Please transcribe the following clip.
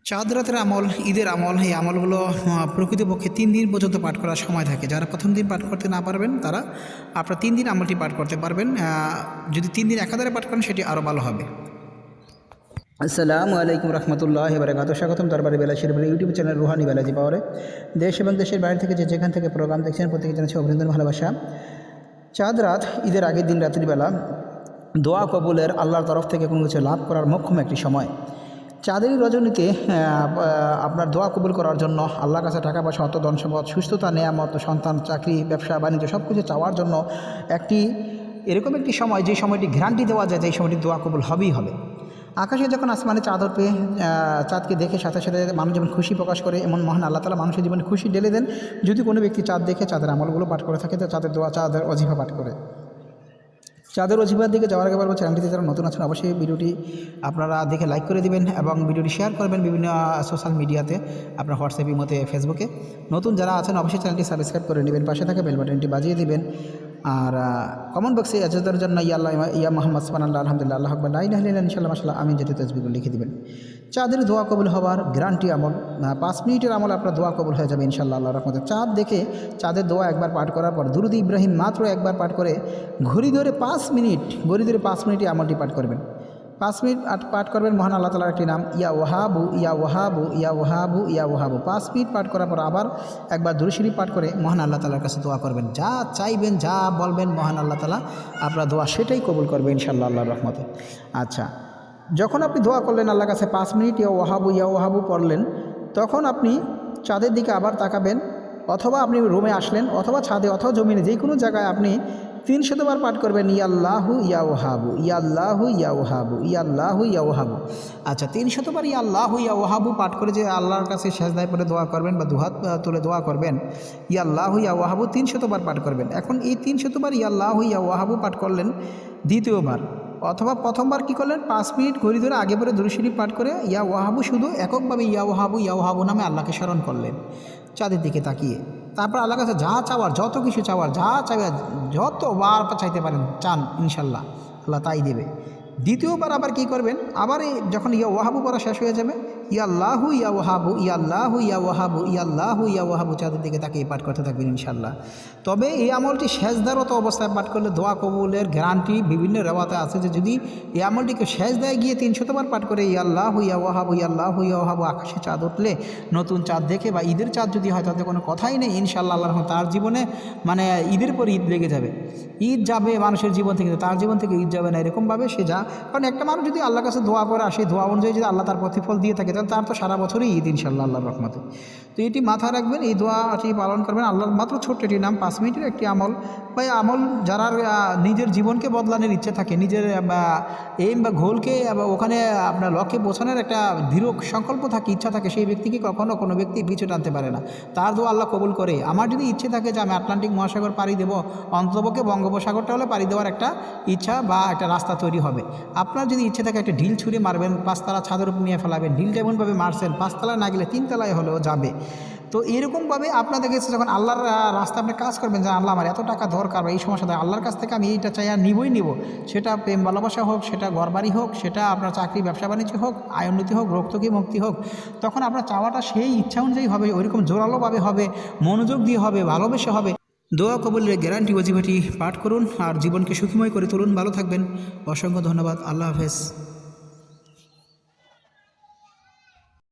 চাঁদ রাতের আমল, ঈদের আমল, এই আমলগুলো প্রকৃতপক্ষে 3 দিন পর্যন্ত পাঠ করার সময় থাকে। যারা প্রথম দিন পাঠ করতে না পারবেন তারা আপনার 3 দিন আমলটি পাঠ করতে পারবেন। যদি 3 দিন একাধারে পাঠ করেন সেটি আরও ভালো হবে। আসসালামু আলাইকুম রহমতুল্লাহি ওয়া বারাকাতুহু। স্বাগতম দরবারে বেলা শরীফের ইউটিউব চ্যানেল রুহানি বেলাজি পাওয়ারে। দেশ এবং দেশের বাইরে থেকে যেখান থেকে প্রোগ্রাম দেখছেন প্রত্যেকে জানাচ্ছি অভিনন্দন, ভালোবাসা। চাঁদ রাত, ঈদের আগের দিন রাত্রিবেলা দোয়া কবুলের আল্লাহর তরফ থেকে কোনো কিছু লাভ করার মোক্ষম একটি সময়। চাঁদের রজনীতে আপনার দোয়া কবুল করার জন্য আল্লাহর কাছে টাকা পয়সা, অর্থ, ধন সম্পদ, সুস্থতা, নেয়ামত, সন্তান, চাকরি, ব্যবসা বাণিজ্য সব কিছু চাওয়ার জন্য এরকম একটি সময়, যে সময়টি গ্যারান্টি দেওয়া যায় যে এই সময়টি দোয়া কবুল হবেই হবে। আকাশে যখন আসমানে চাঁদ পেয়ে চাঁদকে দেখে সাথে সাথে মানুষ যেমন খুশি প্রকাশ করে, এমন মহান আল্লাহ তাআলা মানুষের জীবনে খুশি ঢেলে দেন যদি কোনো ব্যক্তি চাঁদ দেখে চাঁদের আমলগুলো পাঠ করে থাকে, তো চাঁদের দোয়া, চাঁদের অজিফা পাঠ করে। চাঁদের অজিফার দিকে যাওয়ার আগে বলবো, চ্যানেলটিতে যারা নতুন আছেন অবশ্যই ভিডিওটি আপনারা দেখে লাইক করে দিবেন এবং ভিডিওটি শেয়ার করবেন বিভিন্ন সোশ্যাল মিডিয়াতে, আপনার হোয়াটসঅ্যাপ, ইমোতে, ফেসবুকে। নতুন যারা আছেন অবশ্যই চ্যানেলটি সাবস্ক্রাইব করে নেবেন, পাশে থাকা বেল বাটনটি বাজিয়ে দিবেন। আর কমেন্ট বক্সে আজাদের জন্য ইয়া আল্লাহ, ইয়া মোহাম্মদ, সুবহানাল্লাহ, আলহামদুলিল্লাহ, আল্লাহু আকবার, লা ইলাহা ইল্লাল্লাহ, ইনশাআল্লাহ, মাশাআল্লাহ, আমিন জাতীয় তাসবিহগুলো লিখে দিবেন। চাঁদের দোয়া কবুল হওয়ার গ্যারান্টি আমল, 5 মিনিটের আমল আপনার দোয়া কবুল হয়ে যাবে ইনশাআল্লাহ আল্লাহর রহমতে। চাঁদ দেখে চাঁদের দোয়া একবার পাঠ করার পর দুরূদ ইব্রাহিম মাত্র একবার পাঠ করে ঘড়ি ধরে 5 মিনিটে আমলটি পাঠ করবেন। 5 মিনিট পাঠ করবেন মহান আল্লাহ তাআলার একটি নাম, ইয়া ওয়াহাবু, ইয়া ওয়াহাবু, ইয়া ওয়াহাবু, ইয়া ওয়াহাবু। 5 মিনিট পাঠ করার পর আবার একবার দুরূদ শরীফ পাঠ করে মহান আল্লাহ তাআলার কাছে দোয়া করবেন। যা চাইবেন, যা বলবেন, মহান আল্লাহ তাআলা আপনার দোয়া সেটাই কবুল করবে ইনশাআল্লাহ আল্লাহর রহমতে। আচ্ছা, যখন আপনি দোয়া করলেন আল্লাহর কাছে, 5 মিনিট ইয়া ওয়াহাবু পড়লেন, তখন আপনি চাঁদের দিকে আবার তাকাবেন, অথবা আপনি রুমে আসলেন, অথবা ছাদে, অথবা জমিনে, যে কোনো জায়গায় আপনি 300 বার পাঠ করবেন, ইয়া আল্লাহু ইয়া ওয়াহাবু, ইয়া আল্লাহু ইয়া ওয়াহাবু, ইয়া আল্লাহু ইয়া ওয়াহাবু। আচ্ছা, 300 বার ইয়া আল্লাহু ইয়া ওয়াহাবু পাঠ করে যে আল্লাহর কাছে সেজদায় পড়ে দোয়া করবেন বা দুহাত তুলে দোয়া করবেন, ইয়া আল্লাহু ইয়া ওয়াহাবু 300 বার পাঠ করবেন। এখন এই 300 বার ইয়া আল্লাহু ইয়া ওয়াহাবু পাঠ করলেন দ্বিতীয়বার, অথবা প্রথমবার কী করলেন, 5 মিনিট ঘড়ি ধরে আগে পরে দুরূদ শরীফ পাঠ করে ইয়া ওয়াহাবু শুধু এককভাবে ইয়া ওয়াহাবু নামে আল্লাহকে স্মরণ করলেন চাঁদের দিকে তাকিয়ে। তারপর আল্লাহর কাছে যা চাওয়ার, যত কিছু চাওয়ার, যা চাইবে, যতবার চাইতে পারেন চান, ইনশাল্লাহ আল্লাহ তাই দেবে। দ্বিতীয়বার আবার কী করবেন, আবার যখন ইয়া ওয়াহাবু পড়া শেষ হয়ে যাবে, ইয়া আল্লাহু ইয়া ওয়াহাবু, ইয়া আল্লাহু ইয়া ওয়াহাবু, ইয়া আল্লাহু ইয়া ওয়াহাবু চাঁদের দিকে তাকিয়ে পাঠ করতে থাকবেন ইনশাল্লাহ। তবে এই আমলটি সেজদারত অবস্থায় পাঠ করলে দোয়া কবুলের গ্যারান্টি বিভিন্ন রেওয়াতে আছে যে যদি এই আমলটিকে সেজদায় গিয়ে 300 বার পাঠ করে ইয়া আল্লাহু ইয়া ওয়াহাবু, ইয়া আল্লাহু ইয়া ওয়াহাবু, আকাশে চাঁদ উঠলে, নতুন চাঁদ দেখে বা ঈদের চাঁদ যদি হয় তাতে কোনো কথাই নেই ইনশাআল্লাহ আল্লাহর রহমতে তার জীবনে ঈদের পর ঈদ লেগে যাবে। ঈদ যাবে মানুষের জীবন থেকে, তার জীবন থেকে ঈদ যাবে না, এরকমভাবে সে যা। কারণ একটা মানুষ যদি আল্লাহর কাছে দোয়া করে আসে, দোয়া অনুযায়ী যদি আল্লাহ তার প্রতিফল দিয়ে থাকে, তাহলে তার তো সারা বছরই ঈদ ইনশাআল্লাহ আল্লাহর রহমতে। তো এটি মাথায় রাখবেন, এই দোয়াটি পালন করবেন। আল্লাহর মাত্র ছোট্ট একটি নাম, 5 মিনিটের একটি আমল। বা এই আমল যারা নিজের জীবনকে বদলানোর ইচ্ছে থাকে, নিজের এইম বা গোলকে ওখানে আপনার লক্ষ্যে পৌঁছানোর একটা দৃঢ় সংকল্প থাকে, ইচ্ছা থাকে, সেই ব্যক্তিকে কখনো কোনো ব্যক্তি পিছু টানতে পারে না, তার দোয়া আল্লাহ কবুল করে। আমার যদি ইচ্ছে থাকে যে আমি আটলান্টিক মহাসাগর পাড়ি দেবো, অন্ততপক্ষে বঙ্গোপসাগরটা হলে পাড়ি দেওয়ার একটা ইচ্ছা বা একটা রাস্তা তৈরি হবে। আপনার যদি ইচ্ছে থাকে একটা ঢিল ছুঁড়ে মারবেন, 5 তলা ছাদের উপর নিয়ে ফেলাবেন, ঢিলটা এমনভাবে মারছেন 5 তলায় না গেলে 3 তলায় হলেও যাবে। তো এরকমভাবে আপনাদের কাছে যখন আল্লাহর রাস্তা আপনি কাজ করবেন, যে আল্লাহ আমার এত টাকা দরকার বা এই সমস্যা, আল্লাহর কাছ থেকে আমি এইটা চাই আর নিবই নিব, সেটা প্রেম ভালোবাসা হোক, সেটা ঘরবাড়ি হোক, সেটা আপনার চাকরি ব্যবসা বাণিজ্য হোক, আয় উন্নতি হোক, রোগ থেকে মুক্তি হোক, তখন আপনার চাওয়াটা সেই ইচ্ছা অনুযায়ী হবে, ওইরকম জোরালোভাবে হবে, মনোযোগ দিয়ে হবে, ভালোবেসে হবে। দোয়া কবুলের গ্যারান্টি ওজিফাটি পাঠ করুন আর জীবনকে সুখময় করে তুলুন। ভালো থাকবেন, অসংখ্য ধন্যবাদ, আল্লাহ হাফেজ।